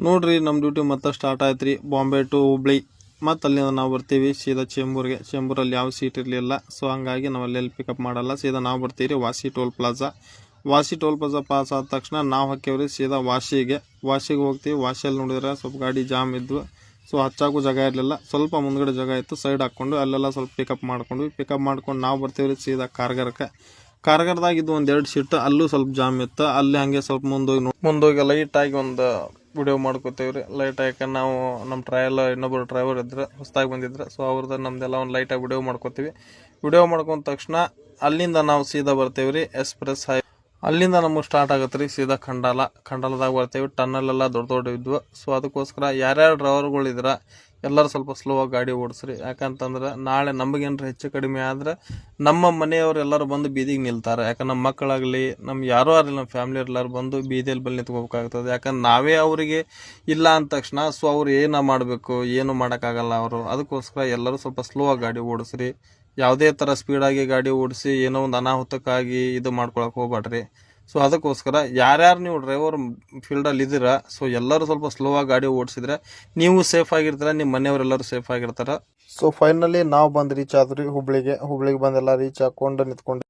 ನೋಡ್ರಿ ನಮ್ಮ ಡ್ಯೂಟಿ ಮತ್ತೆ ಸ್ಟಾರ್ಟ್ ಆಯ್ತು ರೀ. ಬಾಂಬೆ ಟು ಹುಬ್ಳಿ ಮತ್ತು ಅಲ್ಲಿಂದ ನಾವು ಬರ್ತೀವಿ ಸೀದಾ ಚೇಂಬೂರ್ಗೆ. ಚೇಂಬೂರಲ್ಲಿ ಯಾವ ಸೀಟ್ ಇರಲಿಲ್ಲ, ಸೊ ಹಂಗಾಗಿ ನಾವು ಅಲ್ಲೆಲ್ಲಿ ಪಿಕಪ್ ಮಾಡಲ್ಲ. ಸೀದಾ ನಾವು ಬರ್ತೀವಿ ರೀ ವಾಸಿ ಟೋಲ್ ಪ್ಲಾಜಾ. ವಾಸಿ ಟೋಲ್ ಪ್ಲಾಜಾ ಪಾಸ್ ಆದ ತಕ್ಷಣ ನಾವು ಹಾಕ್ಯವ್ರಿ ಸೀದಾ ವಾಸಿಗೆ ಹೋಗ್ತೀವಿ. ವಾಸಿಯಲ್ಲಿ ನೋಡಿದ್ರೆ ಸ್ವಲ್ಪ ಗಾಡಿ ಜಾಮ್ ಇದ್ವು, ಸೊ ಹಚ್ಚಾಕು ಜಾಗ ಇರಲಿಲ್ಲ. ಸ್ವಲ್ಪ ಮುಂದ್ಗಡೆ ಜಾಗ ಇತ್ತು, ಸೈಡ್ ಹಾಕ್ಕೊಂಡು ಅಲ್ಲೆಲ್ಲ ಸ್ವಲ್ಪ ಪಿಕಪ್ ಮಾಡ್ಕೊಂಡು ನಾವು ಬರ್ತೀವಿ ರೀ ಸೀದಾ ಕಾರ್ಗರದಾಗ ಇದು ಒಂದೆರಡು ಸೀಟ್, ಅಲ್ಲೂ ಸ್ವಲ್ಪ ಜಾಮ್ ಇತ್ತು. ಅಲ್ಲಿ ಹಂಗೆ ಸ್ವಲ್ಪ ಮುಂದೋಗಿ ಲೈಟಾಗಿ ಒಂದು ವಿಡಿಯೋ ಮಾಡ್ಕೋತೇವ್ರಿ. ಲೈಟ್ ಯಾಕಂದ್ರೆ ನಾವು ನಮ್ಮ ಟ್ರಯಲ್ ಇನ್ನೊಬ್ಬರು ಡ್ರೈವರ್ ಇದ್ರೆ ಹೊಸದಾಗಿ ಬಂದಿದ್ರೆ, ಸೊ ಅವ್ರದ್ದು ನಮ್ದೆಲ್ಲ ಒಂದು ಲೈಟಾಗಿ ವಿಡಿಯೋ ಮಾಡ್ಕೋತೀವಿ. ವಿಡಿಯೋ ಮಾಡ್ಕೊಂಡ ತಕ್ಷಣ ಅಲ್ಲಿಂದ ನಾವು ಸೀದಾ ಬರ್ತೇವ್ರಿ ಎಕ್ಸ್ಪ್ರೆಸ್ ಹೈ. ಅಲ್ಲಿಂದ ನಮಗೆ ಸ್ಟಾರ್ಟ್ ಆಗತ್ತೆ ರೀ ಸೀದಾ ಖಂಡಾಲದಾಗ ಬರ್ತೇವೆ. ಟನ್ನಲ್ ಎಲ್ಲ ದೊಡ್ಡ ಇದ್ವು, ಸೊ ಅದಕ್ಕೋಸ್ಕರ ಯಾರ್ಯಾರು ಡ್ರೈವರ್ಗಳಿದ್ರೆ ಎಲ್ಲರೂ ಸ್ವಲ್ಪ ಸ್ಲೋ ಆಗಿ ಗಾಡಿ ಓಡಿಸ್ರಿ. ಯಾಕಂತಂದ್ರೆ ನಾಳೆ ನಮಗೇನ್ರ ಹೆಚ್ಚು ಕಡಿಮೆ ಆದ್ರೆ ನಮ್ಮ ಮನೆಯವ್ರು ಎಲ್ಲರೂ ಬಂದು ಬೀದಿಗೆ ನಿಲ್ತಾರೆ. ಯಾಕಂದ್ರೆ ನಮ್ಮ ಮಕ್ಕಳಾಗಲಿ ನಮ್ಮ ಯಾರೋ ಆಗಲಿ ನಮ್ಮ ಫ್ಯಾಮಿಲಿ ಎಲ್ಲರೂ ಬಂದು ಬೀದಿಯಲ್ಲಿ ಬಲ್ಲಿ ನಿಂತ್ಕೋಬೇಕಾಗ್ತದೆ. ಯಾಕಂದ್ರೆ ನಾವೇ ಅವರಿಗೆ ಇಲ್ಲ ಅಂದ ತಕ್ಷಣ ಸೊ ಅವ್ರು ಏನೋ ಮಾಡಬೇಕು, ಏನು ಮಾಡೋಕ್ಕಾಗಲ್ಲ ಅವರು. ಅದಕ್ಕೋಸ್ಕರ ಎಲ್ಲರೂ ಸ್ವಲ್ಪ ಸ್ಲೋ ಆಗಿ ಗಾಡಿ ಓಡಿಸ್ರಿ. ಯಾವುದೇ ಥರ ಸ್ಪೀಡಾಗಿ ಗಾಡಿ ಓಡಿಸಿ ಏನೋ ಒಂದು ಅನಾಹುತಕ್ಕಾಗಿ ಇದು ಮಾಡ್ಕೊಳಕ್ಕೆ ಹೋಗ್ಬೇಡ್ರಿ. ಸೊ ಅದಕ್ಕೋಸ್ಕರ ಯಾರ್ಯಾರು ನೀವು ಡ್ರೈವರ್ ಫೀಲ್ಡಲ್ಲಿ ಇದ್ದೀರಾ, ಸೊ ಎಲ್ಲರೂ ಸ್ವಲ್ಪ ಸ್ಲೋ ಆಗಿ ಗಾಡಿ ಓಡಿಸಿದ್ರೆ ನೀವು ಸೇಫ್ ಆಗಿರ್ತೀರ, ನಿಮ್ಮ ಮನೆಯವರೆಲ್ಲರೂ ಸೇಫ್ ಆಗಿರ್ತಾರೆ. ಸೊ ಫೈನಲಿ ನಾವು ಬಂದು ರೀಚ್ ಆದ್ರಿ ಹುಬ್ಳಿಗೆ ಬಂದೆಲ್ಲ ರೀಚ್ ಹಾಕೊಂಡು ನಿಂತ್ಕೊಂಡು